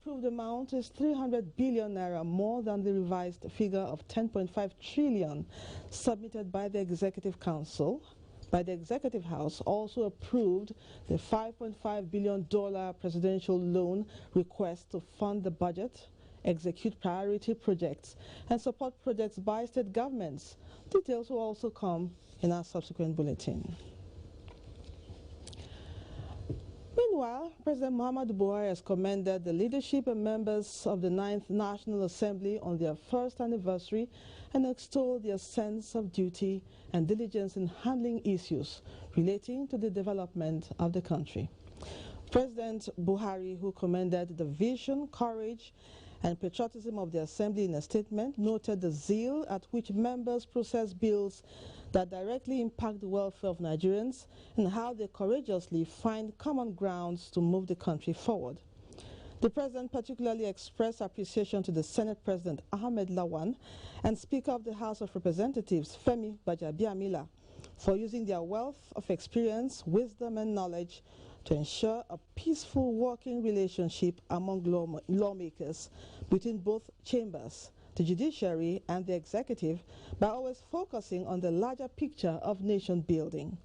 approved amount is 300 billion naira more than the revised figure of 10.5 trillion submitted by the Executive Council. By the Executive House also approved the $5.5 billion presidential loan request to fund the budget, execute priority projects, and support projects by state governments. Details will also come in our subsequent bulletin. Meanwhile, President Muhammadu Buhari has commended the leadership and members of the 9th National Assembly on their first anniversary and extolled their sense of duty and diligence in handling issues relating to the development of the country. President Buhari, who commended the vision, courage, and patriotism of the Assembly in a statement, noted the zeal at which members process bills that directly impact the welfare of Nigerians and how they courageously find common grounds to move the country forward. The President particularly expressed appreciation to the Senate President Ahmed Lawan and Speaker of the House of Representatives Femi Gbajabiamila for using their wealth of experience, wisdom, and knowledge to ensure a peaceful working relationship among lawmakers between both chambers, the judiciary and the executive, by always focusing on the larger picture of nation building.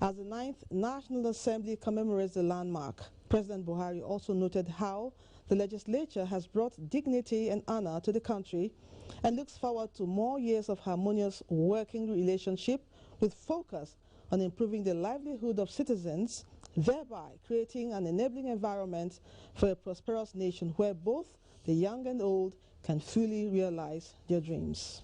As the 9th National Assembly commemorates the landmark, President Buhari also noted how the legislature has brought dignity and honor to the country and looks forward to more years of harmonious working relationship with focus on improving the livelihood of citizens, thereby creating an enabling environment for a prosperous nation where both the young and old can fully realize their dreams.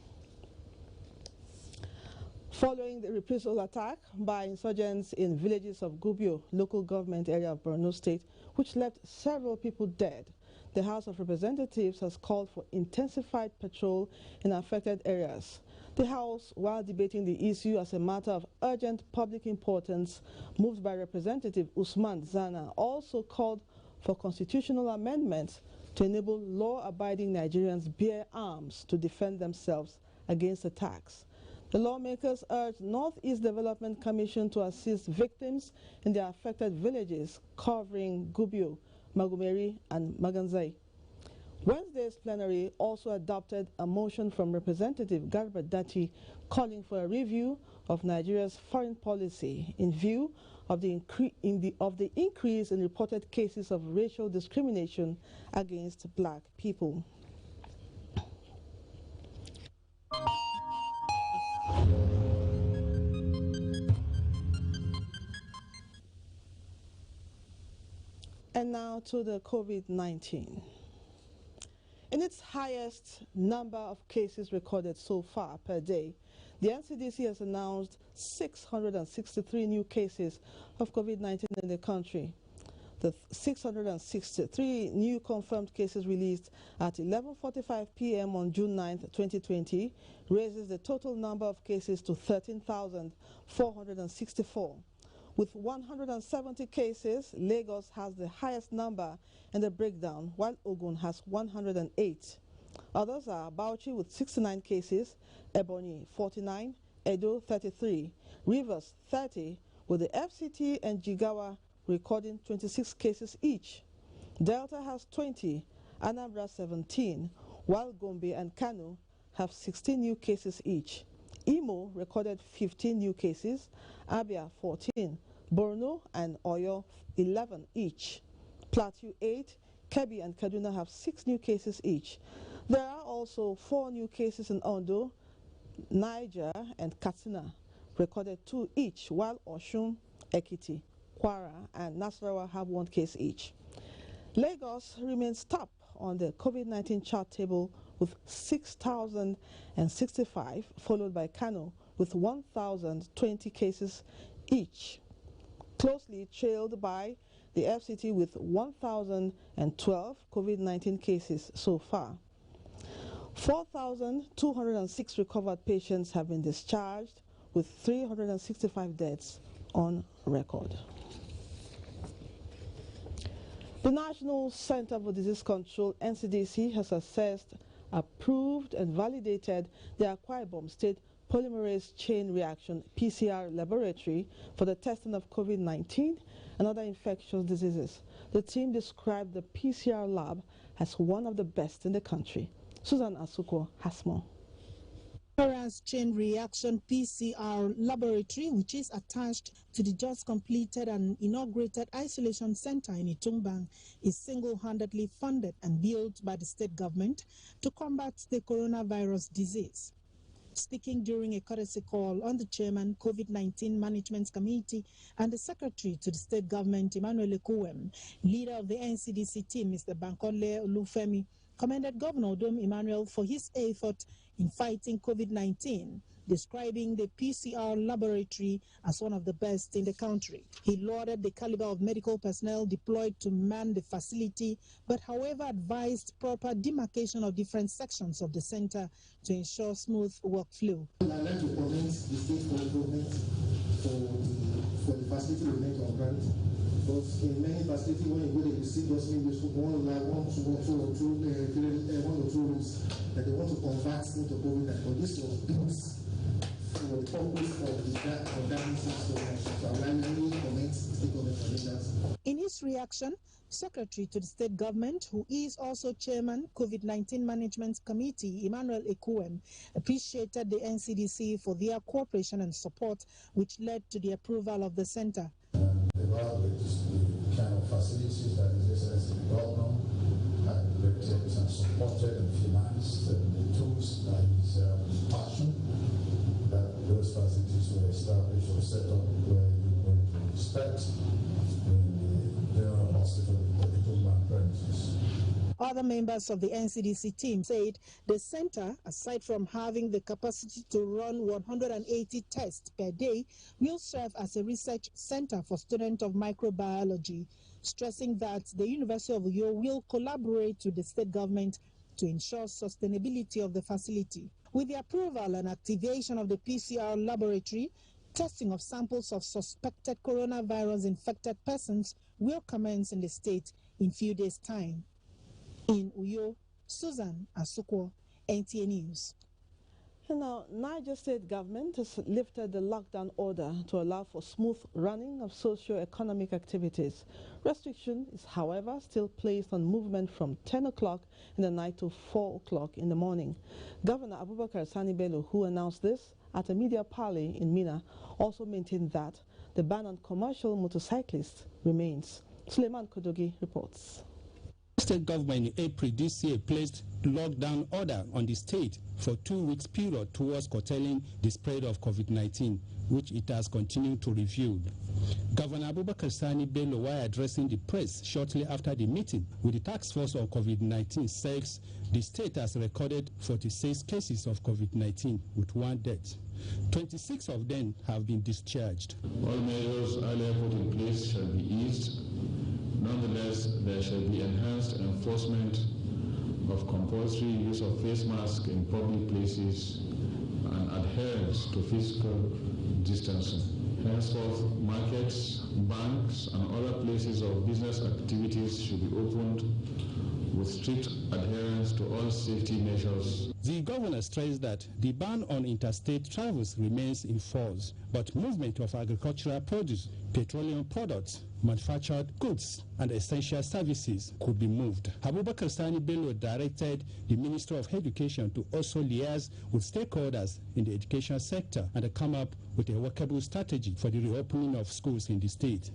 Following the reprisal attack by insurgents in villages of Gubio, local government area of Borno State, which left several people dead, the House of Representatives has called for intensified patrol in affected areas. The House, while debating the issue as a matter of urgent public importance, moved by Representative Usman Zana, also called for constitutional amendments to enable law-abiding Nigerians bear arms to defend themselves against attacks. The lawmakers urged Northeast Development Commission to assist victims in their affected villages covering Gubio, Magumeri, and Maganzai. Wednesday's plenary also adopted a motion from Representative Garba Dati calling for a review of Nigeria's foreign policy in view of the increase in reported cases of racial discrimination against black people. And now to the COVID-19. In its highest number of cases recorded so far per day, the NCDC has announced 663 new cases of COVID-19 in the country. The 663 new confirmed cases released at 11:45 p.m. on June 9, 2020, raises the total number of cases to 13,464. With 170 cases, Lagos has the highest number in the breakdown, while Ogun has 108. Others are Bauchi with 69 cases, Ebonyi 49, Edo 33, Rivers 30, with the FCT and Jigawa recording 26 cases each. Delta has 20, Anambra 17, while Gombe and Kano have 16 new cases each. Imo recorded 15 new cases, Abia 14, Borno and Oyo 11 each. Plateau 8, Kebbi and Kaduna have 6 new cases each. There are also 4 new cases in Ondo, Niger and Katsina, recorded 2 each, while Oshun, Ekiti, Kwara and Nasarawa have 1 case each. Lagos remains top on the COVID-19 chart table with 6,065, followed by Kano with 1,020 cases each, closely trailed by the FCT with 1,012 COVID-19 cases so far. 4,206 recovered patients have been discharged, with 365 deaths on record. The National Center for Disease Control, NCDC, has assessed, approved and validated the Akwa Ibom State polymerase chain reaction PCR laboratory for the testing of COVID-19 and other infectious diseases. The team described the PCR lab as one of the best in the country. Susan Asuko has more. Polymerase chain reaction PCR laboratory, which is attached to the just completed and inaugurated isolation center in Itumbang, is single-handedly funded and built by the state government to combat the coronavirus disease. Speaking during a courtesy call on the chairman, COVID-19 Management Committee, and the secretary to the state government, Emmanuel Ekuwem, leader of the NCDC team, Mr. Bankole Olufemi, commended Governor Odom Emmanuel for his effort in fighting COVID-19, describing the PCR laboratory as one of the best in the country. He lauded the caliber of medical personnel deployed to man the facility, but however advised proper demarcation of different sections of the center to ensure smooth workflow. I'd like to commend the state government for the facility we made on grant. Because in many facilities, when you go there, you see just maybe one or two rooms that they want to convert into COVID. But this was built for the purpose of that research. So I really commend the state government for that. In his reaction, Secretary to the state government, who is also chairman COVID-19 Management Committee, Emmanuel Ekuwem, appreciated the NCDC for their cooperation and support, which led to the approval of the center. Evaluate the kind of facilities that His Excellency the Governor had erected and supported and financed, and the tools that his passion, that those facilities were established or set up where you would expect in the general hospital of the Itumbang premises. Other members of the NCDC team said the center, aside from having the capacity to run 180 tests per day, will serve as a research center for students of microbiology, stressing that the University of Uyo will collaborate with the state government to ensure sustainability of the facility. With the approval and activation of the PCR laboratory, testing of samples of suspected coronavirus infected persons will commence in the state in few days' time. In Uyo, Susan Asuko, NTA News. And now, Niger State government has lifted the lockdown order to allow for smooth running of socio-economic activities. Restriction is, however, still placed on movement from 10 o'clock in the night to 4 o'clock in the morning. Governor Abubakar Sani Bello, who announced this at a media parley in Mina, also maintained that the ban on commercial motorcyclists remains. Suleiman Kodogi reports. State government in April this year placed lockdown order on the state for 2 weeks period towards curtailing the spread of COVID-19, which it has continued to review. Governor Abubakar Sani Bello, while addressing the press shortly after the meeting with the task force on COVID-19, says the state has recorded 46 cases of COVID-19 with 1 death. 26 of them have been discharged. All measures earlier put in place shall be eased. Nonetheless, there shall be enhanced enforcement of compulsory use of face masks in public places and adherence to physical distancing. Henceforth, markets, banks, and other places of business activities should be opened with strict adherence to all safety measures. The governor stressed that the ban on interstate travels remains in force, but movement of agricultural produce, petroleum products, manufactured goods, and essential services could be moved. Abubakar Sani Bello directed the Minister of Education to also liaise with stakeholders in the education sector and come up with a workable strategy for the reopening of schools in the state.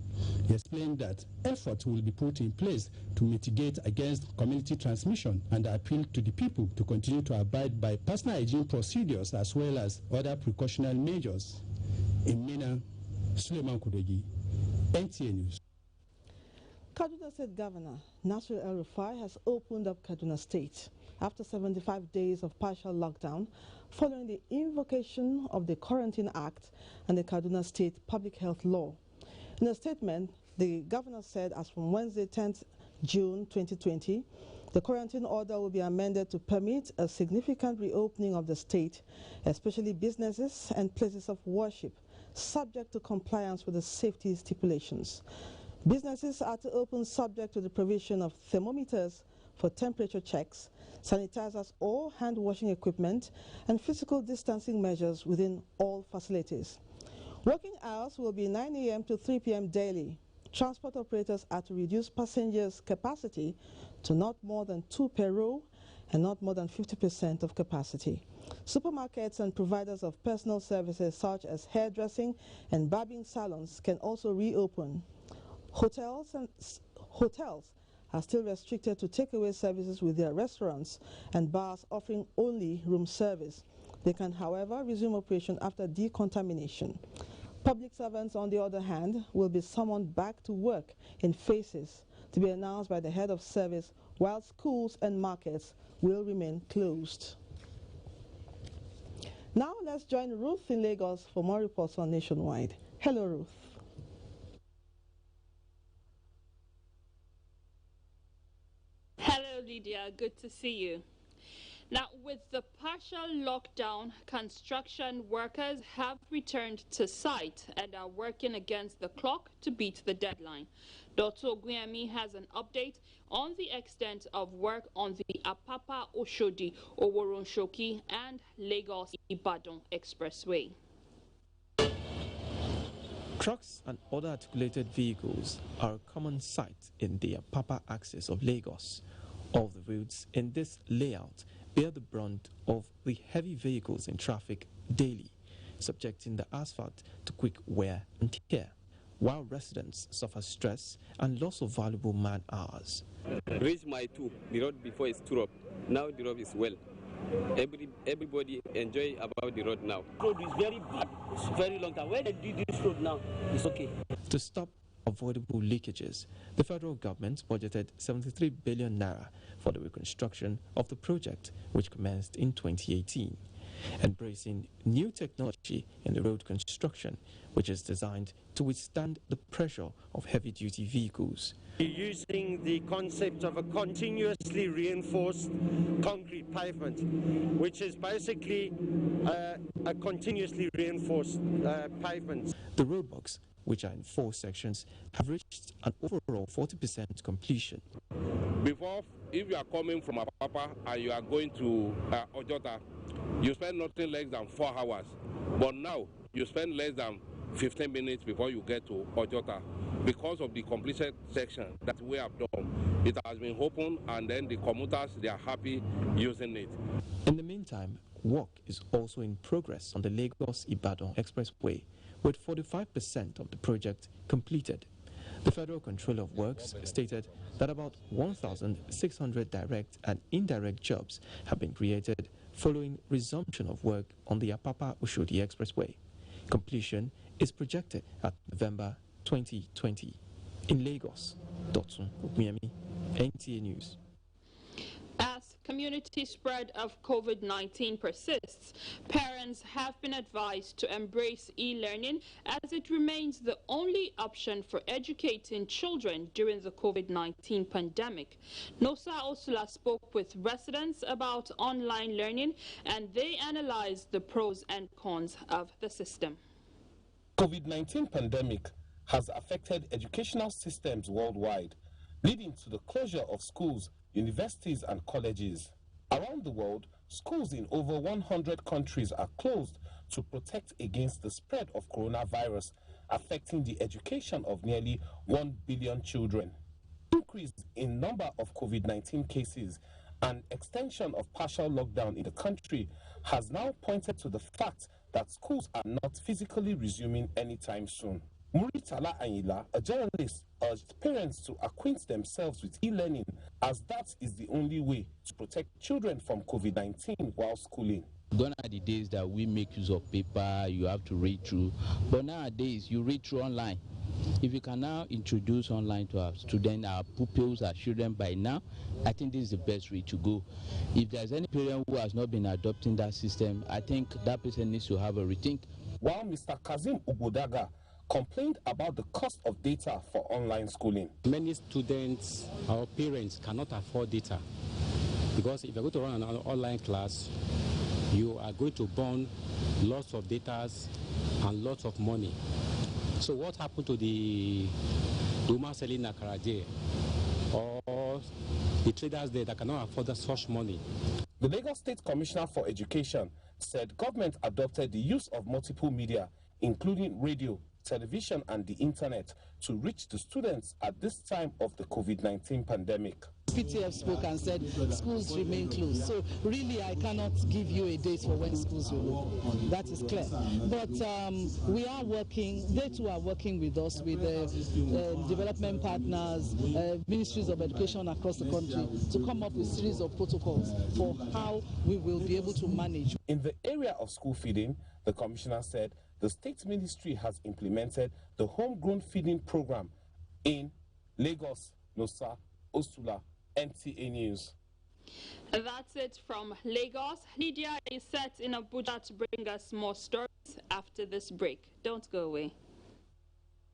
He explained that efforts will be put in place to mitigate against community transmission and appealed to the people to continue to abide by personal hygiene procedures as well as other precautionary measures. In Mina, Suleiman Kudogi, NTA News. Kaduna State Governor Nasir El-Rufai has opened up Kaduna State after 75 days of partial lockdown following the invocation of the Quarantine Act and the Kaduna State Public Health Law. In a statement, the governor said as from Wednesday 10th June 2020, the quarantine order will be amended to permit a significant reopening of the state, especially businesses and places of worship, subject to compliance with the safety stipulations. Businesses are to open subject to the provision of thermometers for temperature checks, sanitizers or hand-washing equipment, and physical distancing measures within all facilities. Working hours will be 9 a.m. to 3 p.m. daily. Transport operators are to reduce passengers' capacity to not more than 2 per row and not more than 50% of capacity. Supermarkets and providers of personal services such as hairdressing and barbing salons can also reopen. Hotels are still restricted to takeaway services with their restaurants and bars offering only room service. They can, however, resume operation after decontamination. Public servants, on the other hand, will be summoned back to work in phases to be announced by the head of service, while schools and markets will remain closed. Now let's join Ruth in Lagos for more reports on Nationwide. Hello, Ruth. Hello, Lydia. Good to see you. Now, with the partial lockdown, construction workers have returned to site and are working against the clock to beat the deadline. Dr. Oguyemi has an update on the extent of work on the Apapa Oshodi, Oworonshoki and Lagos-Ibadan Expressway. Trucks and other articulated vehicles are a common sight in the Apapa axis of Lagos. All the routes in this layout bear the brunt of the heavy vehicles in traffic daily, subjecting the asphalt to quick wear and tear, while residents suffer stress and loss of valuable man hours. Reach my two, the road before is too rough. Now the road is well. Everybody enjoy about the road now. The road is very bad. It's very long time. When they did this road now, it's okay. To stop avoidable leakages, the federal government budgeted 73 billion naira for the reconstruction of the project, which commenced in 2018, embracing new technology in the road construction, which is designed to withstand the pressure of heavy-duty vehicles. Using the concept of a continuously reinforced concrete pavement, which is basically a continuously reinforced pavement. The roadblocks, which are in 4 sections, have reached an overall 40% completion. Before, if you are coming from Apapa and you are going to Ojota, you spend nothing less than 4 hours. But now, you spend less than 15 minutes before you get to Ojota. Because of the completed section that we have done, it has been open, and then the commuters, they are happy using it. In the meantime, work is also in progress on the Lagos-Ibadan Expressway, with 45% of the project completed. The Federal Controller of Works stated that about 1,600 direct and indirect jobs have been created following resumption of work on the Apapa-Oshodi Expressway. Completion is projected at November 2020. In Lagos, Dr. Oguyemi, NTA News. As community spread of COVID-19 persists, parents have been advised to embrace e-learning as it remains the only option for educating children during the COVID-19 pandemic. Nosa Osula spoke with residents about online learning, and they analyzed the pros and cons of the system. COVID-19 pandemic has affected educational systems worldwide, leading to the closure of schools, universities and colleges. Around the world, schools in over 100 countries are closed to protect against the spread of coronavirus, affecting the education of nearly 1 billion children. Increase in number of COVID-19 cases and extension of partial lockdown in the country has now pointed to the fact that schools are not physically resuming anytime soon. Muritala Anyila, a journalist, urged parents to acquaint themselves with e-learning, as that is the only way to protect children from COVID-19 while schooling. Gone are the days that we make use of paper, you have to read through, but nowadays you read through online. If you can now introduce online to our students, our pupils, our children by now, I think this is the best way to go. If there's any parent who has not been adopting that system, I think that person needs to have a rethink. While Mr. Kazim Ugodaga complained about the cost of data for online schooling. Many students or parents cannot afford data, because if you're going to run an online class, you are going to burn lots of data and lots of money. So what happened to the woman selling akara or the traders there that cannot afford such money. The Lagos State Commissioner for Education said government adopted the use of multiple media, including radio, television, and the internet, to reach the students at this time of the COVID-19 pandemic. PTF spoke and said schools remain closed. So really I cannot give you a date for when schools will open. That is clear. But we are working, they too are working with us, with development partners, ministries of education across the country, to come up with a series of protocols for how we will be able to manage. In the area of school feeding, the commissioner said the state ministry has implemented the homegrown feeding program in Lagos, Nosa, Osula. NTA News. That's it from Lagos. Lydia is set in Abuja to bring us more stories after this break. Don't go away.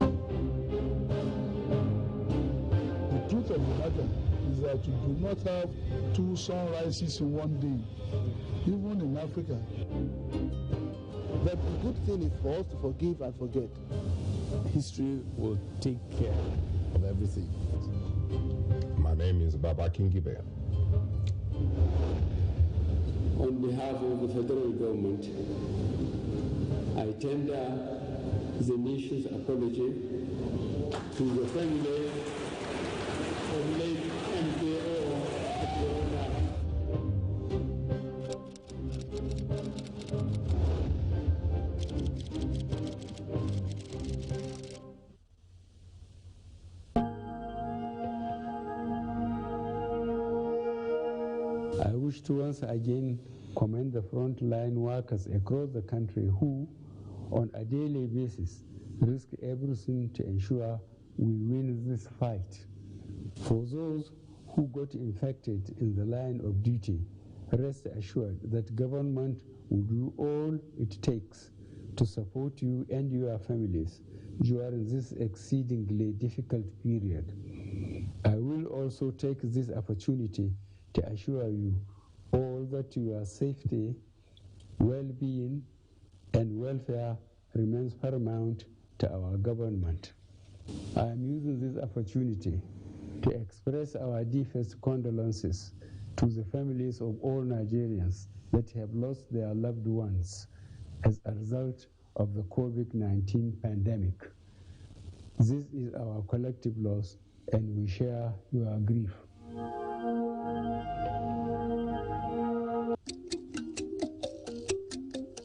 The truth of the matter is that you do not have 2 sunrises in one day, even in Africa. But the good thing is for us to forgive and forget. History will take care of everything. My name is Baba Kingibe. On behalf of the federal government, I tender the nation's apology to the family of late MKO. I wish to once again commend the frontline workers across the country who, on a daily basis, risk everything to ensure we win this fight. For those who got infected in the line of duty, rest assured that government will do all it takes to support you and your families during this exceedingly difficult period. I will also take this opportunity to assure you all that your safety, well-being, and welfare remains paramount to our government. I am using this opportunity to express our deepest condolences to the families of all Nigerians that have lost their loved ones as a result of the COVID-19 pandemic. This is our collective loss, and we share your grief.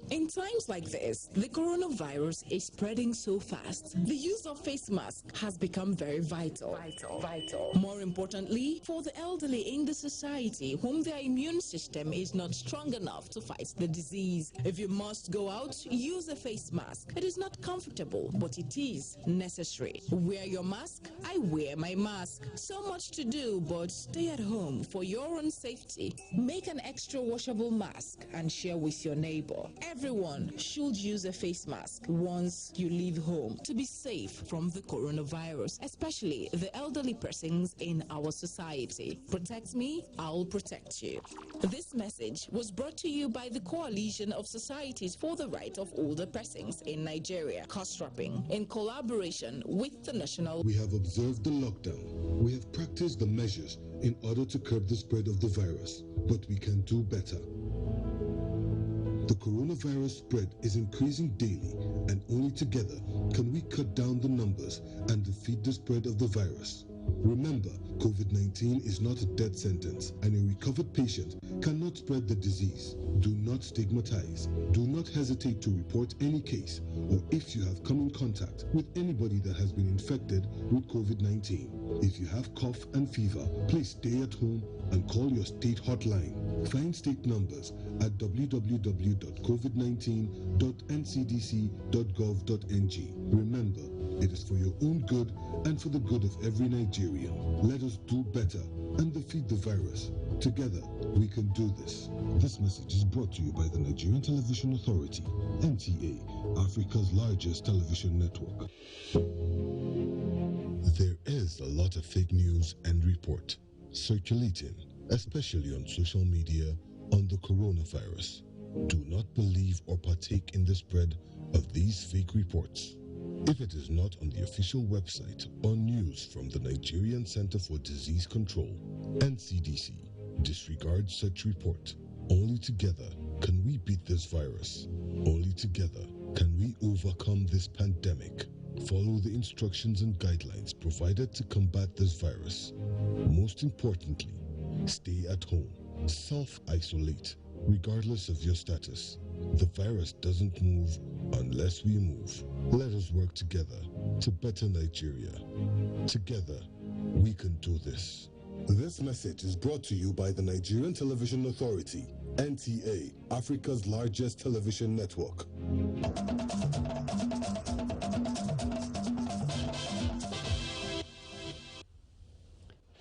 In times like this, the coronavirus is spreading so fast. The use of face masks has become very vital. More importantly, for the elderly in the society whom their immune system is not strong enough to fight the disease. If you must go out, use a face mask. It is not comfortable, but it is necessary. Wear your mask, I wear my mask. So much to do, but stay at home for your own safety. Make an extra washable mask and share with your neighbor. Everyone should use a face mask once you leave home to be safe from the coronavirus, especially the elderly persons in our society. Protect me, I'll protect you. This message was brought to you by the Coalition of Societies for the Right of Older Persons in Nigeria, COSRAPPing, in collaboration with the National. We have observed the lockdown. We have practiced the measures in order to curb the spread of the virus, but we can do better. The coronavirus spread is increasing daily, and only together can we cut down the numbers and defeat the spread of the virus. Remember, COVID-19 is not a death sentence, and a recovered patient cannot spread the disease. Do not stigmatize. Do not hesitate to report any case, or if you have come in contact with anybody that has been infected with COVID-19. If you have cough and fever, please stay at home and call your state hotline. Find state numbers at www.covid19.ncdc.gov.ng. Remember, it is for your own good and for the good of every Nigerian. Let us do better and defeat the virus. Together, we can do this. This message is brought to you by the Nigerian Television Authority, NTA, Africa's largest television network. There is a lot of fake news and report circulating, especially on social media, on the coronavirus. Do not believe or partake in the spread of these fake reports. If it is not on the official website or news from the Nigerian Center for Disease Control, NCDC disregards such report. Only together can we beat this virus. Only together can we overcome this pandemic. Follow the instructions and guidelines provided to combat this virus. Most importantly, stay at home. Self-isolate, regardless of your status. The virus doesn't move unless we move. Let us work together to better Nigeria. Together, we can do this. This message is brought to you by the Nigerian Television Authority, NTA, Africa's largest television network.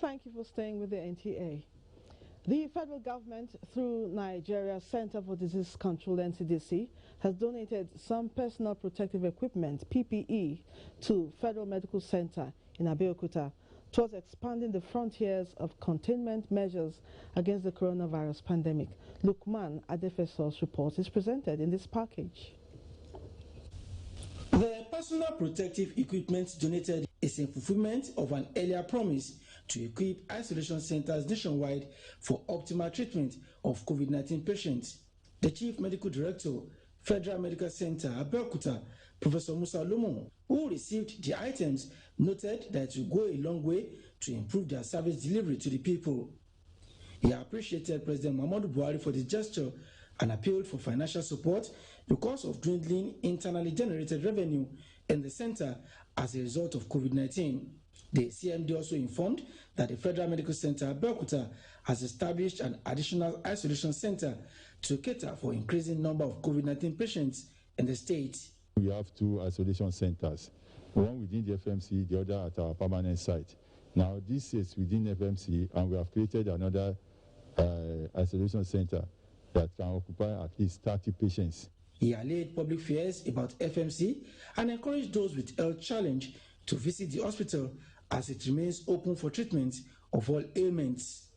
Thank you for staying with the NTA. The federal government, through Nigeria's Center for Disease Control, NCDC, has donated some personal protective equipment, PPE, to Federal Medical Center in Abeokuta towards expanding the frontiers of containment measures against the coronavirus pandemic. Lukman Adefeso's report is presented in this package. The personal protective equipment donated is in fulfillment of an earlier promise to equip isolation centers nationwide for optimal treatment of COVID-19 patients. The Chief Medical Director, Federal Medical Center, Abeokuta, Professor Musa Lomo, who received the items, noted that it will go a long way to improve their service delivery to the people. He appreciated President Muhammadu Buhari for the gesture and appealed for financial support because of dwindling internally generated revenue in the center as a result of COVID-19. The CMD also informed that the Federal Medical Center Abeokuta has established an additional isolation center to cater for increasing number of COVID-19 patients in the state. We have 2 isolation centers, one within the FMC, the other at our permanent site. Now this is within FMC, and we have created another isolation center that can occupy at least 30 patients. He allayed public fears about FMC and encouraged those with health challenge to visit the hospital as it remains open for treatment of all ailments.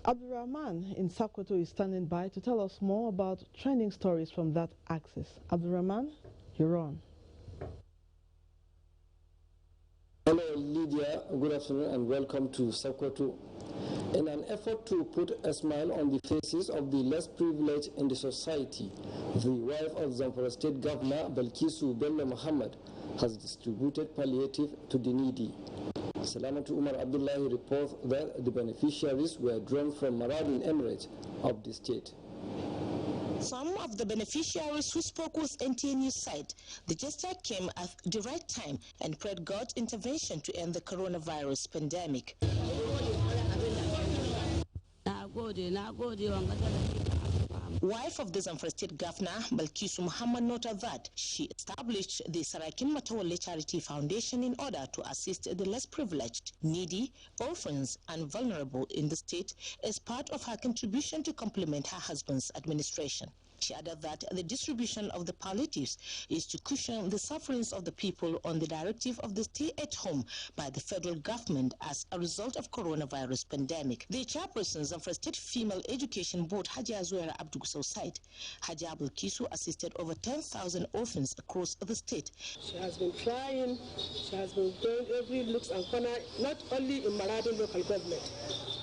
Abdurrahman in Sokoto is standing by to tell us more about trending stories from that axis. Abdurrahman, you're on. Hello Lydia, good afternoon and welcome to Sokoto. In an effort to put a smile on the faces of the less privileged in the society, the wife of Zamfara State Governor Balkisu Bello Muhammad has distributed palliative to the needy. Salamatu Umar Abdullahi reports that the beneficiaries were drawn from Maradin Emirates of the state. Some of the beneficiaries who spoke with NTA News said the gesture came at the right time and prayed God's intervention to end the coronavirus pandemic. Wife of the Zamfara State Governor, Balkisu Muhammad, noted that she established the Sarakin Matawale Charity Foundation in order to assist the less privileged, needy, orphans, and vulnerable in the state as part of her contribution to complement her husband's administration. She added that the distribution of the palliatives is to cushion the sufferings of the people on the directive of the stay-at-home by the federal government as a result of coronavirus pandemic. The chairperson of the State Female Education Board, Hajia Zuera Abdugusau, said Hajia Balkisu assisted over 10,000 orphans across the state. She has been trying, she has been doing every looks and corner, not only in Maradin local government,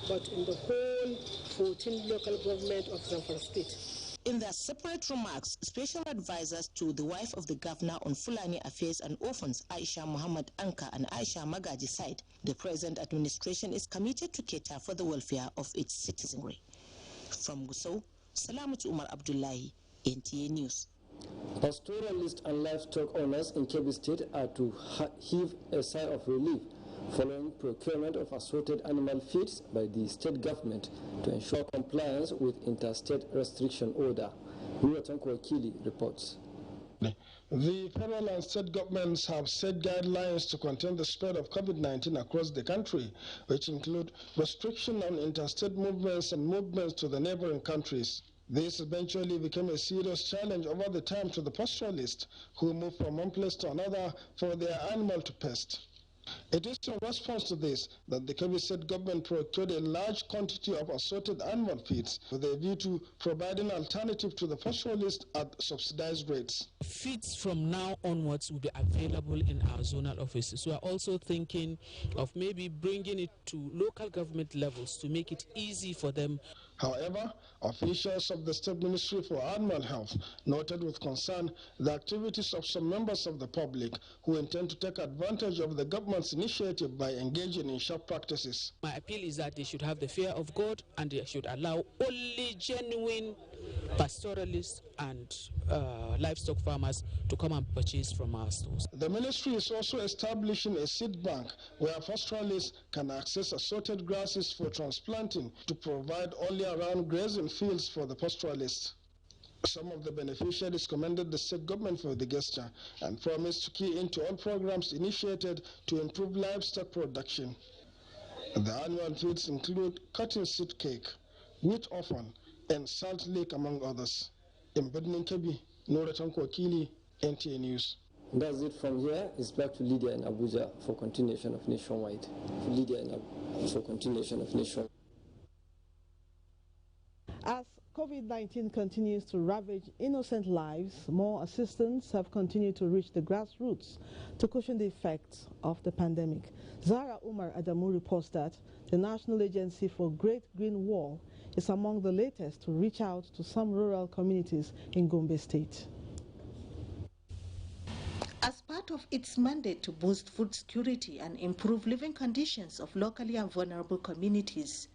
but in the whole 14 local government of Zamfara State. In their separate remarks, special advisors to the wife of the governor on Fulani Affairs and Orphans, Aisha Muhammad Anka and Aisha Magaji, said the present administration is committed to cater for the welfare of its citizenry. From Gusau, Salamatu Umar Abdullahi, NTA News. Pastoralists and livestock owners in Kebbi State are to heave a sigh of relief following procurement of assorted animal feeds by the state government to ensure compliance with interstate restriction order. Ruatanko Akili reports. The federal and state governments have set guidelines to contain the spread of COVID-19 across the country, which include restriction on interstate movements and movements to the neighboring countries. This eventually became a serious challenge over the time to the pastoralists who move from one place to another for their animal to pest. It is in response to this that the Kebbi State government procured a large quantity of assorted animal feeds with a view to providing alternative to the pastoralists at subsidized rates. Feeds from now onwards will be available in our zonal offices. We are also thinking of maybe bringing it to local government levels to make it easy for them. However, officials of the State Ministry for Animal Health noted with concern the activities of some members of the public who intend to take advantage of the government's initiative by engaging in sharp practices. My appeal is that they should have the fear of God and they should allow only genuine pastoralists and livestock farmers to come and purchase from our stores. The ministry is also establishing a seed bank where pastoralists can access assorted grasses for transplanting to provide only around grazing fields for the pastoralists. Some of the beneficiaries commended the state government for the gesture and promised to key into all programs initiated to improve livestock production. The annual feeds include cotton seed cake, wheat offal, and salt lake, among others. In Bedning Kebi, Noratan Kwakili, NTA News. That's it from here. It's back to Lydia in Abuja for continuation of Nationwide. For continuation of Nationwide. As COVID-19 continues to ravage innocent lives, more assistance have continued to reach the grassroots to cushion the effects of the pandemic. Zara Umar Adamu reports that the National Agency for Great Green Wall is among the latest to reach out to some rural communities in Gombe State. As part of its mandate to boost food security and improve living conditions of locally and vulnerable communities,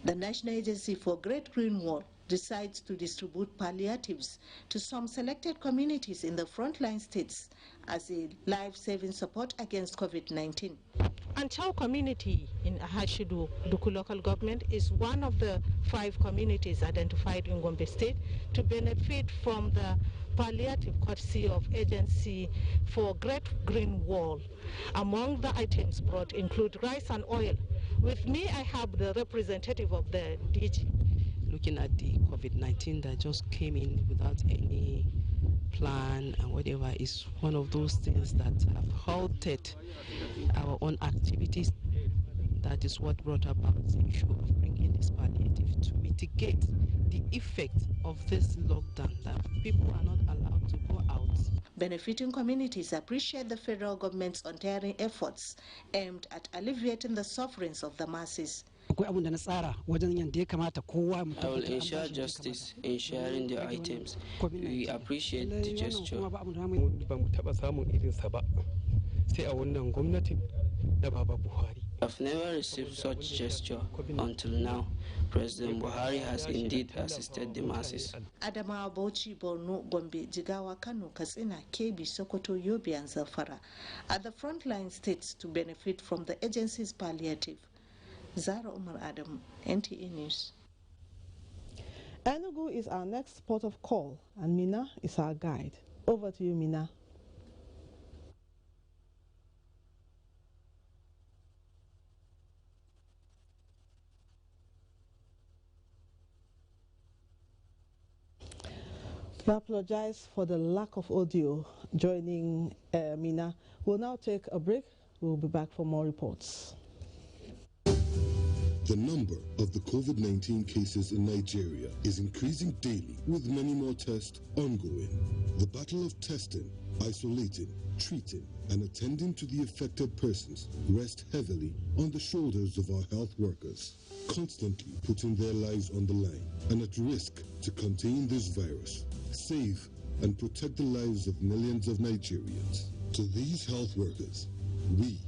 the National Agency for Great Green Wall decides to distribute palliatives to some selected communities in the frontline states as a life-saving support against COVID-19. Anchao community in Ahashidu, Duku local government, is one of the 5 communities identified in Gombe State to benefit from the palliative courtesy of Agency for Great Green Wall. Among the items brought include rice and oil. With me, I have the representative of the DG. Looking at the COVID-19 that just came in without any plan and whatever is one of those things that have halted our own activities. That is what brought about the issue of bringing this palliative to mitigate the effect of this lockdown, that people are not allowed to go out. Benefiting communities appreciate the federal government's untiring efforts aimed at alleviating the sufferings of the masses. I will ensure justice in sharing the items. We appreciate the gesture. I've never received such gesture until now. President Buhari has indeed assisted the masses. Adamawa, Bauchi, Borno, Gombe, Jigawa, Kano, Katsina, Kebbi, Sokoto, Yobe and Zamfara are the frontline states to benefit from the agency's palliative. Zara Umar Adam, NTA News. Enugu is our next port of call and Mina is our guide. Over to you, Mina. We apologize for the lack of audio joining Mina. We'll now take a break. We'll be back for more reports. The number of the COVID-19 cases in Nigeria is increasing daily, with many more tests ongoing. The battle of testing, isolating, treating, and attending to the affected persons rests heavily on the shoulders of our health workers, constantly putting their lives on the line and at risk to contain this virus, save and protect the lives of millions of Nigerians. To these health workers, we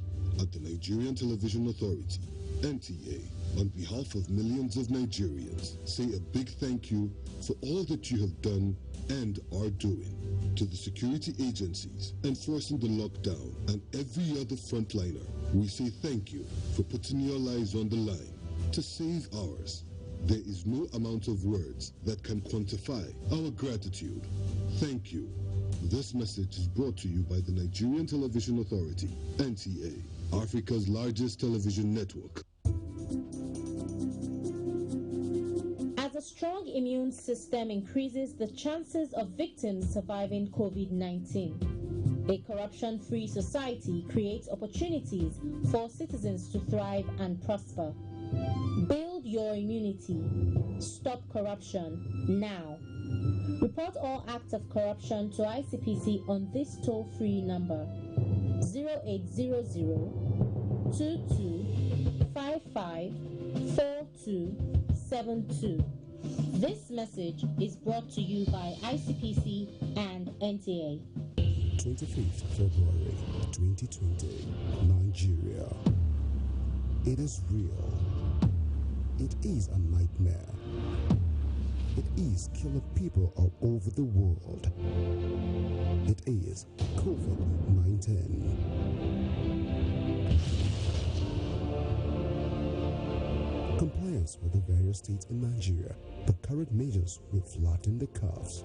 at the Nigerian Television Authority, NTA, on behalf of millions of Nigerians, say a big thank you for all that you have done and are doing. To the security agencies enforcing the lockdown and every other frontliner, we say thank you for putting your lives on the line to save ours. There is no amount of words that can quantify our gratitude. Thank you. This message is brought to you by the Nigerian Television Authority, NTA, Africa's largest television network. As a strong immune system increases the chances of victims surviving COVID-19. A corruption-free society creates opportunities for citizens to thrive and prosper. Build your immunity. Stop corruption now. Report all acts of corruption to ICPC on this toll-free number 0800 22554272. This message is brought to you by ICPC and NTA. 25th February 2020, Nigeria. It is real. It is a nightmare. It is killing people all over the world. It is COVID-19. Compliance with the various states in Nigeria, the current measures will flatten the curves.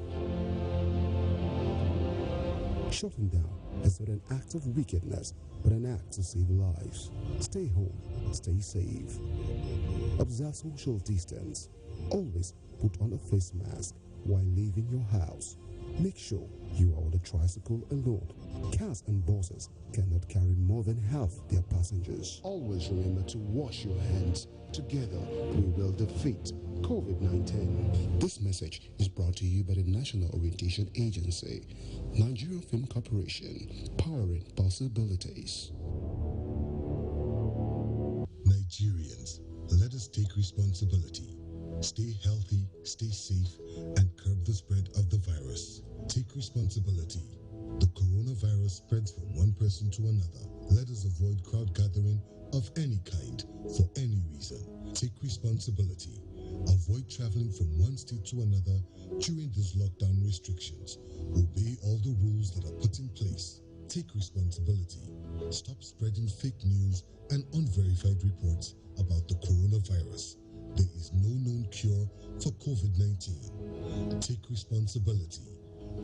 Shutting down is not an act of wickedness, but an act to save lives. Stay home, stay safe. Observe social distance. Always put on a face mask while leaving your house. Make sure you are on the tricycle alone. Cars and buses cannot carry more than half their passengers. Always remember to wash your hands. Together, we will defeat COVID-19. This message is brought to you by the National Orientation Agency, Nigeria Film Corporation, powering possibilities. Nigerians, let us take responsibility. Stay healthy, stay safe, and curb the spread of the virus. Take responsibility. The coronavirus spreads from one person to another. Let us avoid crowd gathering of any kind for any reason. Take responsibility. Avoid traveling from one state to another during these lockdown restrictions. Obey all the rules that are put in place. Take responsibility. Stop spreading fake news and unverified reports about the coronavirus. There is no known cure for COVID-19. Take responsibility.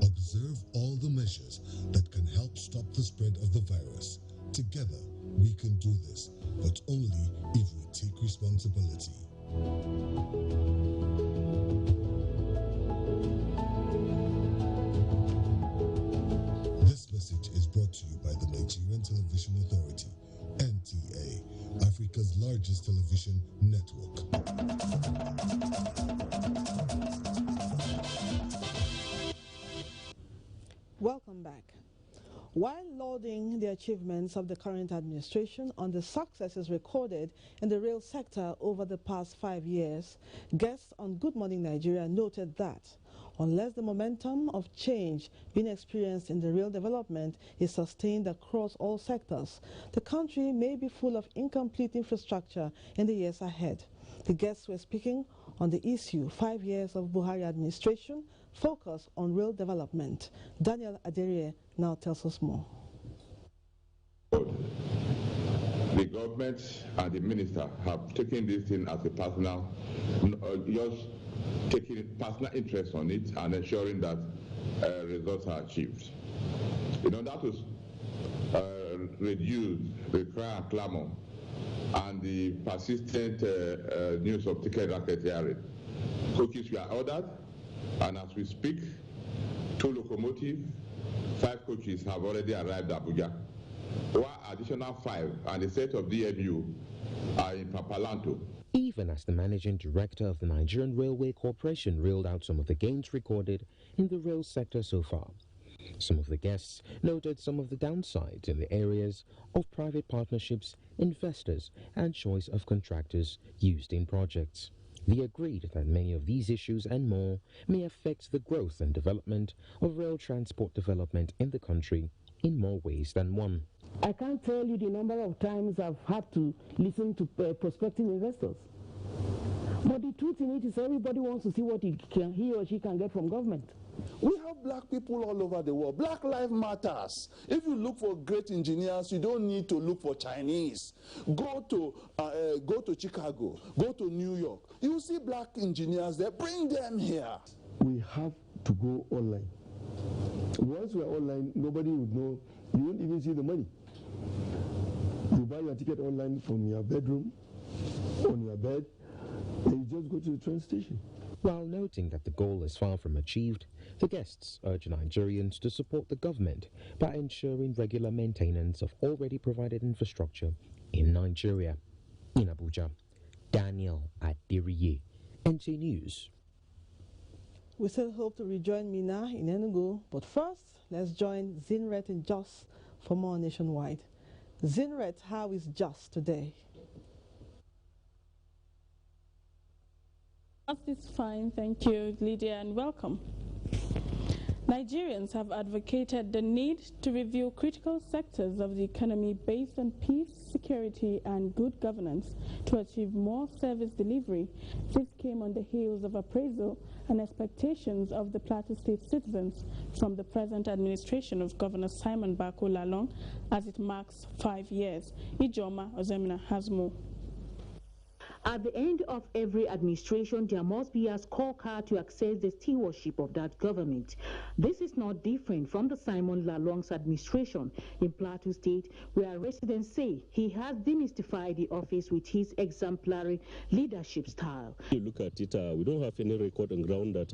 Observe all the measures that can help stop the spread of the virus. Together, we can do this, but only if we take responsibility. This message is brought to you by the Nigerian Television Authority, NTA, Africa's largest television network. Welcome back. While lauding the achievements of the current administration on the successes recorded in the rail sector over the past 5 years, guests on Good Morning Nigeria noted that unless the momentum of change being experienced in the rail development is sustained across all sectors, the country may be full of incomplete infrastructure in the years ahead. The guests were speaking on the issue 5 years of Buhari administration, focus on rail development. Daniel Aderie now tells us more. The government and the minister have taken this thing as a personal, just taking personal interest on it and ensuring that results are achieved. In order to reduce the cry and clamor and the persistent news of ticket racketeering, coaches were ordered, and as we speak, 2 locomotives, 5 coaches have already arrived at Abuja. One additional 5 and the set of DMU are in Papalanto. Even as the managing director of the Nigerian Railway Corporation reeled out some of the gains recorded in the rail sector so far, some of the guests noted some of the downsides in the areas of private partnerships, investors, and choice of contractors used in projects. They agreed that many of these issues and more may affect the growth and development of rail transport development in the country in more ways than one. I can't tell you the number of times I've had to listen to prospective investors. But the truth in it is everybody wants to see what he or she can get from government. We have black people all over the world. Black life matters. If you look for great engineers, you don't need to look for Chinese. Go to Chicago, go to New York. You see black engineers there, bring them here. We have to go online. Once we are online, nobody would know. You won't even see the money. You buy your ticket online from your bedroom, on your bed, and you just go go to the train station. While noting that the goal is far from achieved, the guests urge Nigerians to support the government by ensuring regular maintenance of already provided infrastructure in Nigeria. In Abuja, Daniel Adiriye, NTA News. We still hope to rejoin Mina in Enugu, but first, let's join Zinret in Jos for more nationwide. Zinret, how is Jos today? It's fine, thank you, Lydia, and welcome. Nigerians have advocated the need to review critical sectors of the economy based on peace, security, and good governance to achieve more service delivery. This came on the heels of appraisal and expectations of the Plateau State citizens from the present administration of Governor Simon Bako Lalong as it marks 5 years. Ijoma Ozemina has more. At the end of every administration, there must be a scorecard to assess the stewardship of that government. This is not different from the Simon Lalong's administration in Plateau State, where residents say he has demystified the office with his exemplary leadership style. You look at it, we don't have any record on ground that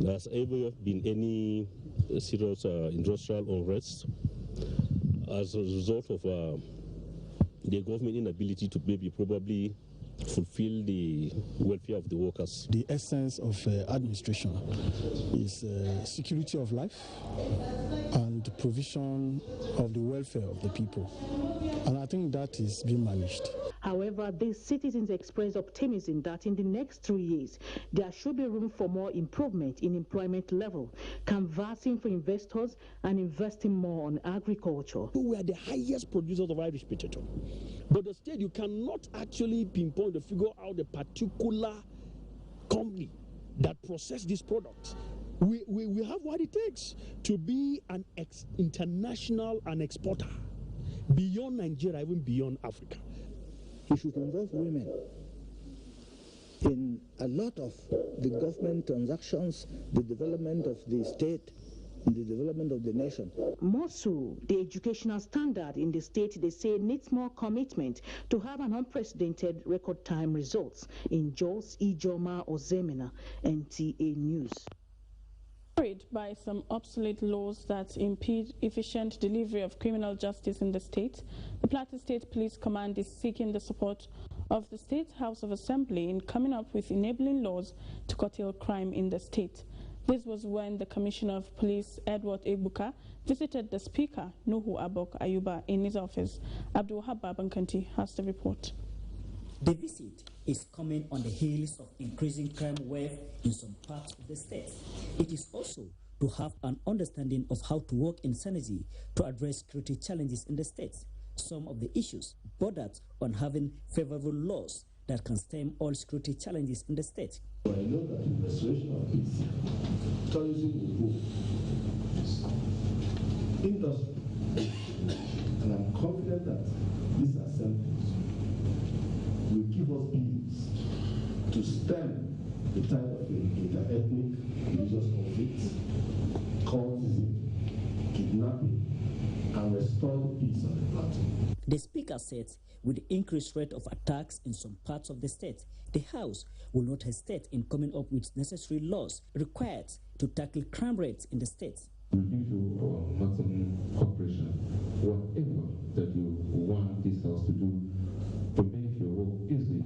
there's ever been any serious industrial unrest as a result of the government inability to probably fulfill the welfare of the workers. The essence of administration is security of life and provision of the welfare of the people. And I think that is being managed. However, these citizens express optimism that in the next 3 years, there should be room for more improvement in employment level, canvassing for investors and investing more on agriculture. We are the highest producers of Irish potato. But the state, you cannot actually pinpoint or figure out the particular company that processes this product. We have what it takes to be an international exporter beyond Nigeria, even beyond Africa. He should involve women in a lot of the government transactions, the development of the state, and the development of the nation. More so, the educational standard in the state, they say, needs more commitment to have an unprecedented record time results. In Jos, Ijoma Ozemina, NTA News. Worried by some obsolete laws that impede efficient delivery of criminal justice in the state, the Plateau State Police Command is seeking the support of the State House of Assembly in coming up with enabling laws to curtail crime in the state. This was when the Commissioner of Police, Edward Ebuka, visited the Speaker, Nuhu Abok Ayuba, in his office. Abdul Wahab Babankanti has the report. The visit is coming on the heels of increasing crime wave in some parts of the state. It is also to have an understanding of how to work in synergy to address security challenges in the state. Some of the issues bordered on having favorable laws that can stem all security challenges in the state. I know that in restoration of peace, tourism will go, industry, and I'm confident that this assembly will give us means to stem the tide of inter-ethnic religious conflicts, cultism, kidnapping, and restore the peace of the plateau. The Speaker said with the increased rate of attacks in some parts of the state, the House will not hesitate in coming up with necessary laws required to tackle crime rates in the state. We give you our maximum cooperation, whatever that you want this House to do to make your work easy,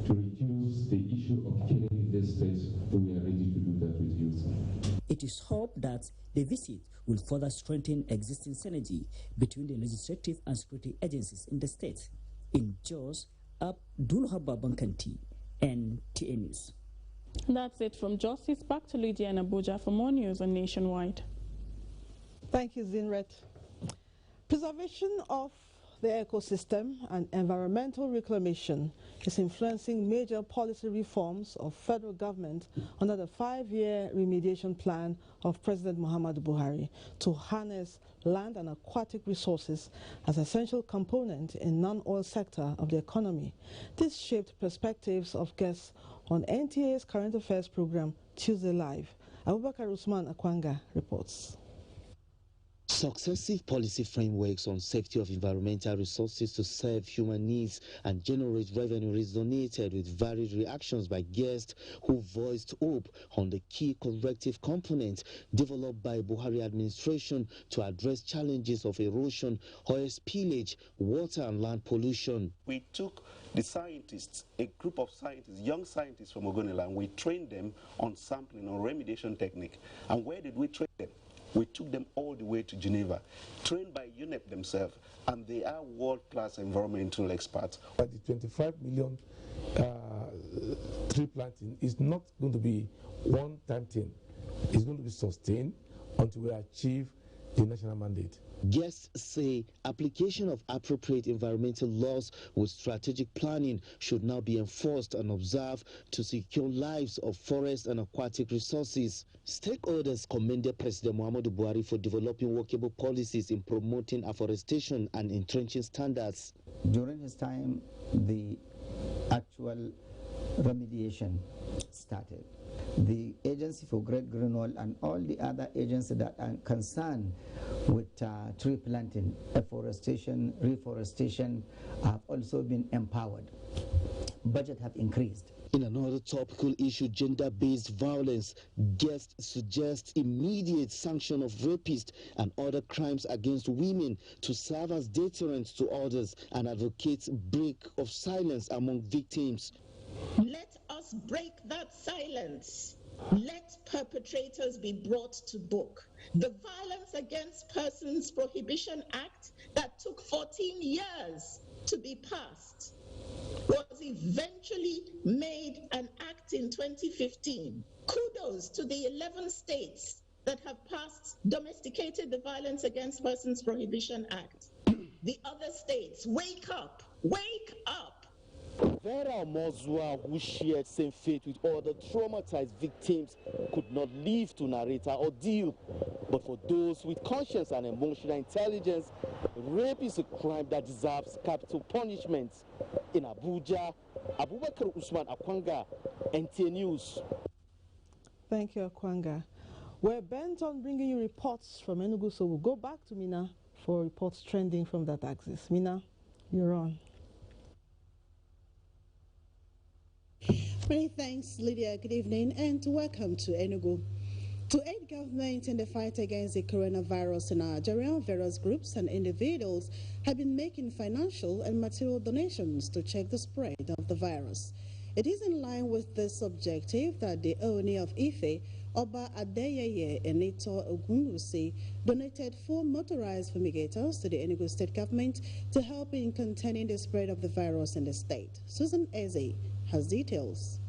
to reduce the issue of killing in this state. We are ready to do that with you, sir. It is hoped that the visit will further strengthen existing synergy between the legislative and security agencies in the state. In Jos, Abdul Hababankanti, NTA News. That's it from Jos. It's back to Lydia and Abuja for more news on Nationwide. Thank you, Zinret. Preservation of the ecosystem and environmental reclamation is influencing major policy reforms of federal government under the 5-year remediation plan of President Muhammadu Buhari to harness land and aquatic resources as essential component in non-oil sector of the economy. This shaped perspectives of guests on NTA's Current Affairs program, Tuesday Live. Abubakar Usman Akwanga reports. Successive policy frameworks on safety of environmental resources to serve human needs and generate revenue resonated with varied reactions by guests who voiced hope on the key corrective components developed by Buhari administration to address challenges of erosion, oil spillage, water and land pollution. We took the scientists, a group of scientists, young scientists from Ogonila, and we trained them on sampling, on remediation technique. And where did we train them? We took them all the way to Geneva, trained by UNEP themselves, and they are world-class environmental experts. But the 25 million tree planting is not going to be one-time thing. It's going to be sustained until we achieve the national mandate. Guests say application of appropriate environmental laws with strategic planning should now be enforced and observed to secure lives of forest and aquatic resources. Stakeholders commended President Muhammadu Buhari for developing workable policies in promoting afforestation and entrenching standards. During his time, the actual remediation started. The Agency for Great Green Wall and all the other agencies that are concerned with tree planting, afforestation, reforestation have also been empowered. Budget have increased. In another topical issue, gender-based violence, guests suggest immediate sanction of rapists and other crimes against women to serve as deterrents to others and advocates break of silence among victims. Let us break that silence. Let perpetrators be brought to book. The Violence Against Persons Prohibition Act that took 14 years to be passed was eventually made an act in 2015. Kudos to the 11 states that have passed, domesticated the Violence Against Persons Prohibition Act. The other states, wake up, wake up. Vera Mozua, who shared same fate with other traumatized victims, could not live to narrate her ordeal. But for those with conscience and emotional intelligence, rape is a crime that deserves capital punishment. In Abuja, Abubakar Usman Akwanga, Nta News. Thank you, Akwanga. We're bent on bringing you reports from Enugu, so we'll go back to Mina for reports trending from that axis. Mina, you're on. Many thanks, Lydia. Good evening and welcome to Enugu. To aid government in the fight against the coronavirus in Nigeria, various groups and individuals have been making financial and material donations to check the spread of the virus. It is in line with this objective that the Ooni of Ife, Oba Adeyeye Nta2 Nationwide, donated 4 motorized fumigators to the Enugu state government to help in containing the spread of the virus in the state. Susan Eze has details.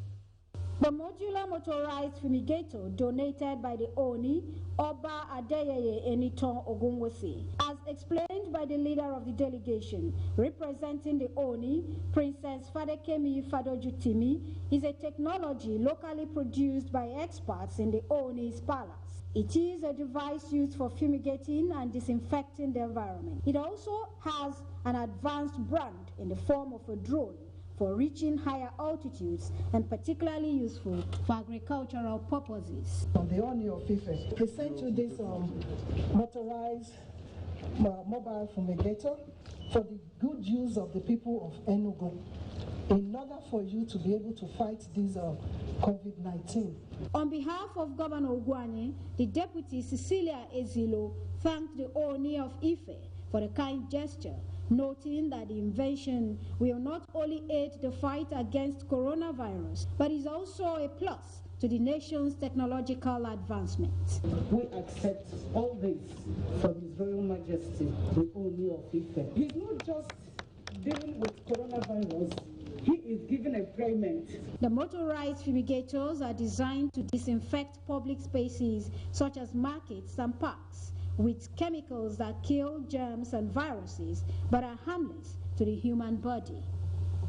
The modular motorized fumigator donated by the Oni, Oba Adeyeye Nta2 Nationwide, as explained by the leader of the delegation, representing the Oni, Princess Fadekemi Fadojutimi, is a technology locally produced by experts in the Oni's palace. It is a device used for fumigating and disinfecting the environment. It also has an advanced brand in the form of a drone for reaching higher altitudes and particularly useful for agricultural purposes. The Oni of Ife present you this motorized mobile fumigator for the good use of the people of Enugu in order for you to be able to fight this COVID-19. On behalf of Governor Ogwanye, the Deputy Cecilia Ezilo thanked the Oni of Ife for the kind gesture, noting that the invention will not only aid the fight against coronavirus, but is also a plus to the nation's technological advancement. We accept all this from His Royal Majesty, the Oni of Ife. He's not just dealing with coronavirus, he is given a payment. The motorized fumigators are designed to disinfect public spaces such as markets and parks with chemicals that kill germs and viruses but are harmless to the human body.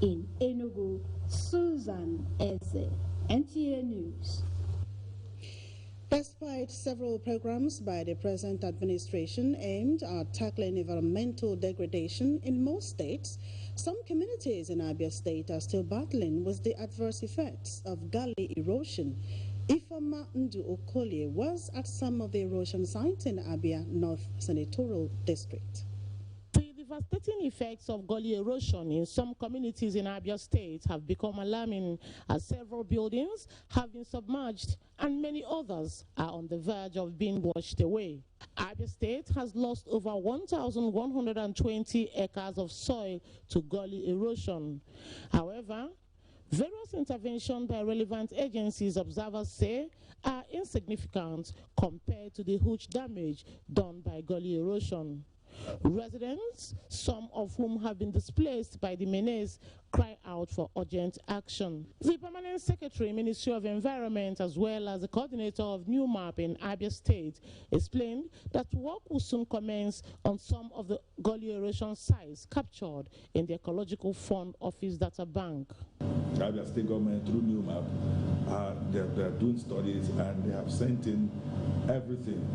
In Enugu, Susan Eze, Nta News. Despite several programs by the present administration aimed at tackling environmental degradation in most states, some communities in Abia State are still battling with the adverse effects of gully erosion. Nta2 was at some of the erosion sites in Abia North Senatorial District. The devastating effects of gully erosion in some communities in Abia State have become alarming, as several buildings have been submerged and many others are on the verge of being washed away. Abia State has lost over 1,120 acres of soil to gully erosion. However, various interventions by relevant agencies, observers say, are insignificant compared to the huge damage done by gully erosion. Residents, some of whom have been displaced by the menace, cry out for urgent action. The Permanent Secretary, Ministry of Environment, as well as the coordinator of New Map in Abia State, explained that work will soon commence on some of the gully erosion sites captured in the Ecological Fund Office Data Bank. The Abia State government, through New Map, they're doing studies and they have sent in everything.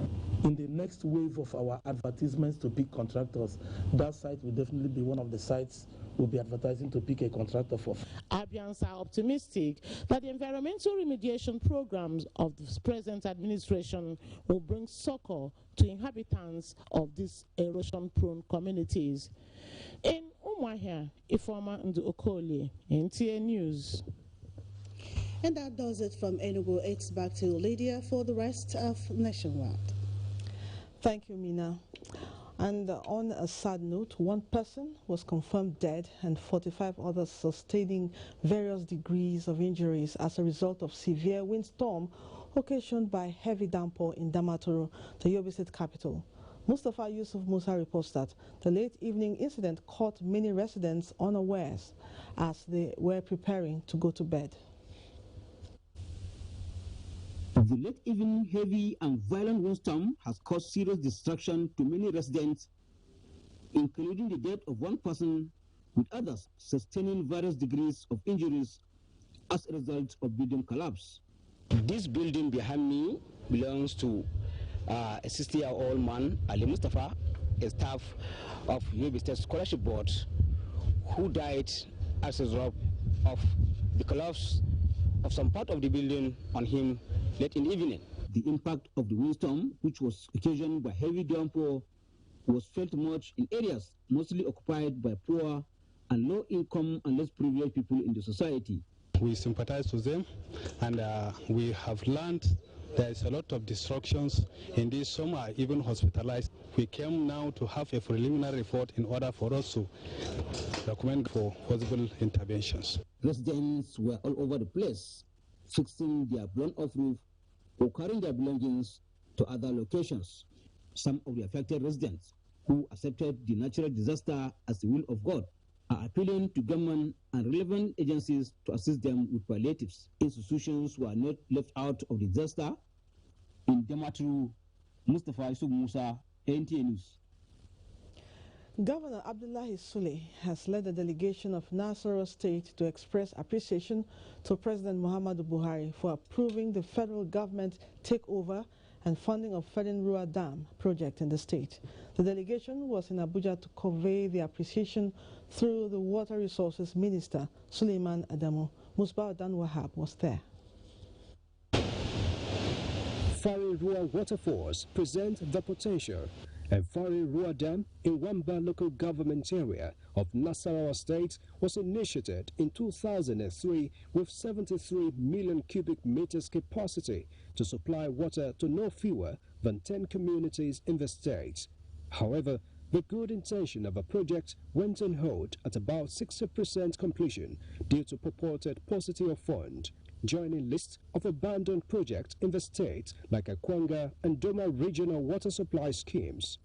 In the next wave of our advertisements to pick contractors, that site will definitely be one of the sites we'll be advertising to pick a contractor for. Abians are optimistic that the environmental remediation programs of the present administration will bring succor to inhabitants of these erosion-prone communities. In Umuahia, Ifeoma Nta2, NTA News. And that does it from Enugu. It's back to Lydia for the rest of Nationwide. Thank you, Mina. And on a sad note, one person was confirmed dead and 45 others sustaining various degrees of injuries as a result of severe windstorm occasioned by heavy downpour in Damaturu, the Yobe State capital. Mustafa Yusuf Musa reports that the late evening incident caught many residents unawares as they were preparing to go to bed. The late evening heavy and violent windstorm has caused serious destruction to many residents, including the death of one person, with others sustaining various degrees of injuries as a result of building collapse. This building behind me belongs to a 60-year-old man, Ali Mustafa, a staff of Yobe State Scholarship Board, who died as a result of the collapse of some part of the building on him late in the evening. The impact of the windstorm, which was occasioned by heavy downpour, was felt much in areas mostly occupied by poor and low-income and less privileged people in the society. We sympathize with them, and we have learned there is a lot of destructions in this. Some are even hospitalized. We came now to have a preliminary report in order for us to recommend for possible interventions. Residents were all over the place, fixing their blown-off roof or carrying their belongings to other locations. Some of the affected residents, who accepted the natural disaster as the will of God, are appealing to government and relevant agencies to assist them with palliatives. Institutions were not left out of the disaster. In Damaturu, Mustafa Yusuf Musa, NTA News. Governor Abdullahi Sule has led a delegation of Nasarawa State to express appreciation to President Muhammadu Buhari for approving the federal government takeover and funding of Fedin Ruwa Dam project in the state. The delegation was in Abuja to convey the appreciation through the Water Resources Minister, Suleiman Adamu. Musbah Dan Wahab was there. Fari Ruwa Waterfalls present the potential, and Fari Ruwa Dam in Wamba local government area of Nasarawa State was initiated in 2003 with 73 million cubic meters capacity to supply water to no fewer than 10 communities in the state. However, the good intention of a project went on hold at about 60% completion due to purported paucity of fund, joining lists of abandoned projects in the state like Akwanga and Doma regional water supply schemes.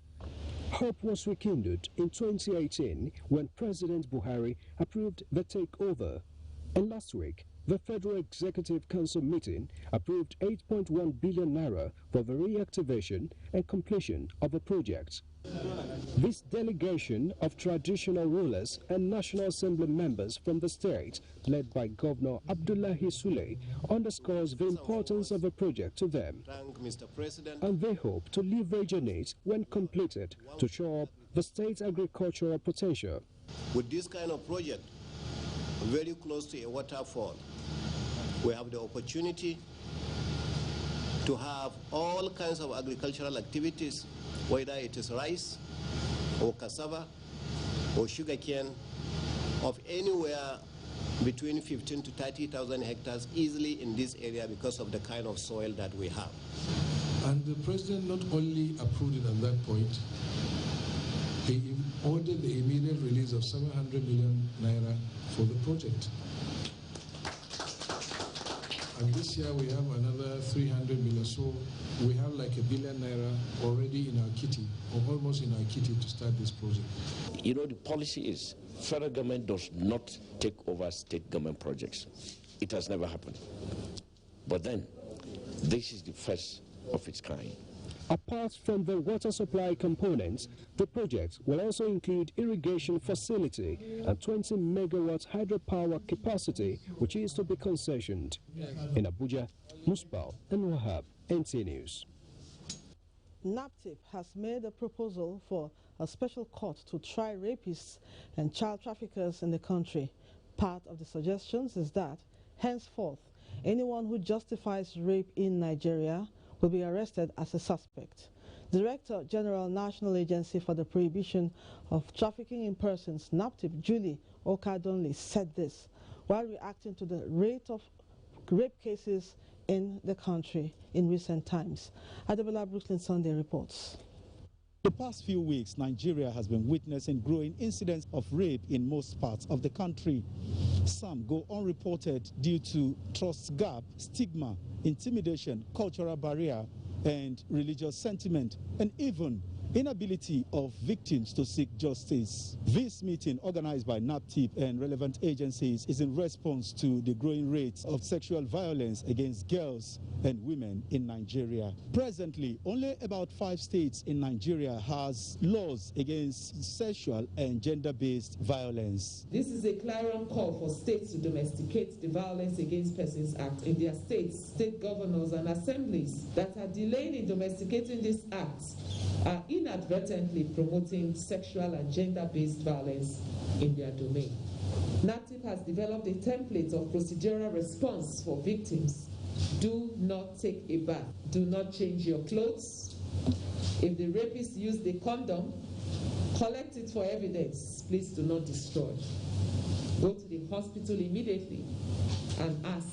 Hope was rekindled in 2018 when President Buhari approved the takeover, and last week the Federal Executive Council meeting approved 8.1 billion naira for the reactivation and completion of the project. This delegation of traditional rulers and National Assembly members from the state, led by Governor Abdullahi Sule, underscores the importance of the project to them. And they hope to leverage on it when completed to show up the state's agricultural potential. With this kind of project, very close to a waterfall, we have the opportunity to have all kinds of agricultural activities, whether it is rice or cassava or sugarcane, of anywhere between 15 to 30,000 hectares easily in this area because of the kind of soil that we have. And the president not only approved it at that point, he ordered the immediate release of 700 million naira for the project. And this year we have another 300 million, so we have like $1 billion naira already in our kitty, or almost in our kitty, to start this project. You know, the policy is federal government does not take over state government projects. It has never happened. But then, this is the first of its kind. Apart from the water supply components, the project will also include irrigation facility and 20 megawatt hydropower capacity, which is to be concessioned. In Abuja, Musbal and Wahab, NT News. NAPTIP has made a proposal for a special court to try rapists and child traffickers in the country. Part of the suggestions is that, henceforth, anyone who justifies rape in Nigeria will be arrested as a suspect. Director General National Agency for the Prohibition of Trafficking in Persons, NAPTIP, Julie Okadonli, said this while reacting to the rate of rape cases in the country in recent times. Adebola Brooklyn Sunday reports. The past few weeks, Nigeria has been witnessing growing incidents of rape in most parts of the country. Some go unreported due to trust gap, stigma, intimidation, cultural barrier, and religious sentiment, and even inability of victims to seek justice. This meeting, organized by NAPTIP and relevant agencies, is in response to the growing rates of sexual violence against girls and women in Nigeria. Presently, only about 5 states in Nigeria has laws against sexual and gender-based violence. This is a clarion call for states to domesticate the Violence Against Persons Act in their states. State governors and assemblies that are delaying in domesticating this act are inadvertently promoting sexual and gender-based violence in their domain. NAPTIP has developed a template of procedural response for victims. Do not take a bath. Do not change your clothes. If the rapist used a condom, collect it for evidence. Please do not destroy. Go to the hospital immediately and ask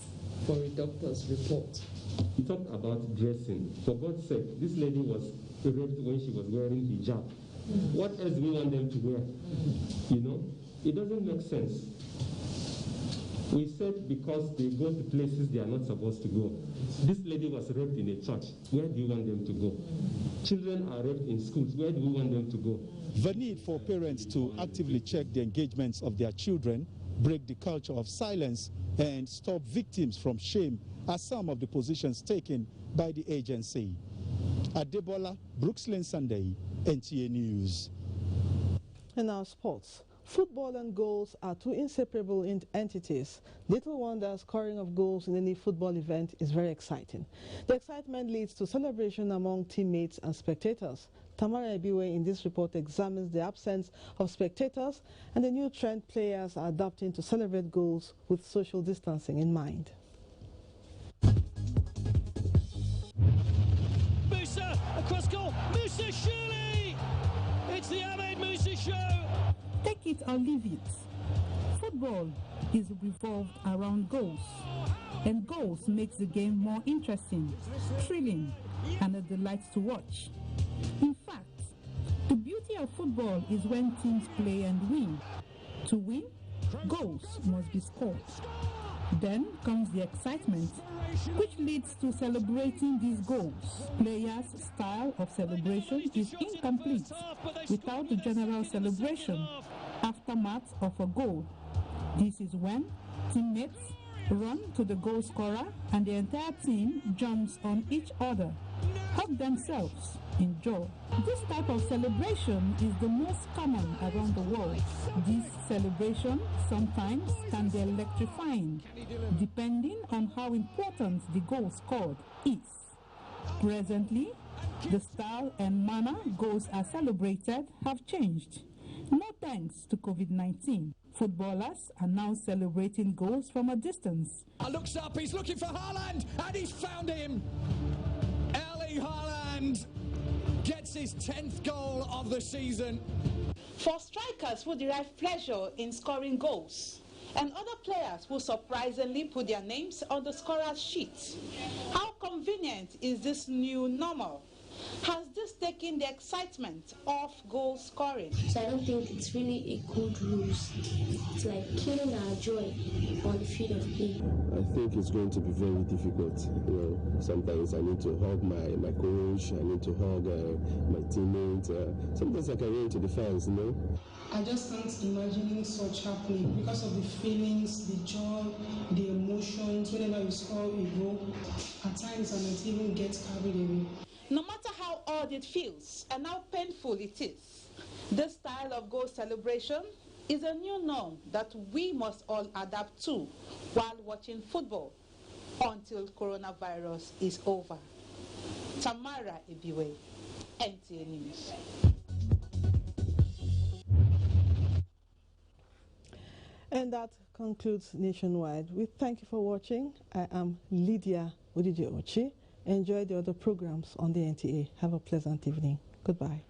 for a doctor's report. You talked about dressing. For God's sake, this lady was raped when she was wearing hijab. What else do we want them to wear? You know, it doesn't make sense. We said because they go to places they are not supposed to go. This lady was raped in a church. Where do you want them to go? Children are raped in schools. Where do we want them to go? The need for parents to actively check the engagements of their children, break the culture of silence, and stop victims from shame are some of the positions taken by the agency. Adebola Brooklyn Sunday, NTA News. In our sports, football and goals are two inseparable entities. Little wonder scoring of goals in any football event is very exciting. The excitement leads to celebration among teammates and spectators. Tamara Ebiwe in this report examines the absence of spectators and the new trend players are adopting to celebrate goals with social distancing in mind. Musa across goal. Musa surely! It's the Ahmed Musa show! Take it or leave it. Football is revolved around goals, and goals makes the game more interesting, thrilling, and a delight to watch. In fact, the beauty of football is when teams play and win. To win, goals must be scored. Then comes the excitement, which leads to celebrating these goals. Players' style of celebration is incomplete without the general celebration, aftermath of a goal. This is when teammates run to the goal scorer and the entire team jumps on each other, hug themselves in joy. This type of celebration is the most common around the world. This celebration sometimes can be electrifying, depending on how important the goal scored is. Presently, the style and manner goals are celebrated have changed. No thanks to COVID-19. Footballers are now celebrating goals from a distance. Looks up, he's looking for Haaland, and he's found him. Erling Haaland gets his 10th goal of the season. For strikers who derive pleasure in scoring goals, and other players who surprisingly put their names on the scorer's sheet, how convenient is this new normal? Has this taken the excitement of goal scoring? So I don't think it's really a good rules. It's like killing our joy on the field of play. I think it's going to be very difficult. You know, sometimes I need to hug my coach, I need to hug my teammates. Sometimes I can run to the fans, you know. I just can't imagine such happening because of the feelings, the joy, the emotions. Whenever you score a goal, at times I might even get carried away. No matter how odd it feels and how painful it is, this style of goal celebration is a new norm that we must all adapt to while watching football until coronavirus is over. Tamara Ibiwe, NTA News. And that concludes Nationwide. We thank you for watching. I am Lydia Odije Ochi. Enjoy the other programs on the NTA. Have a pleasant evening. Goodbye.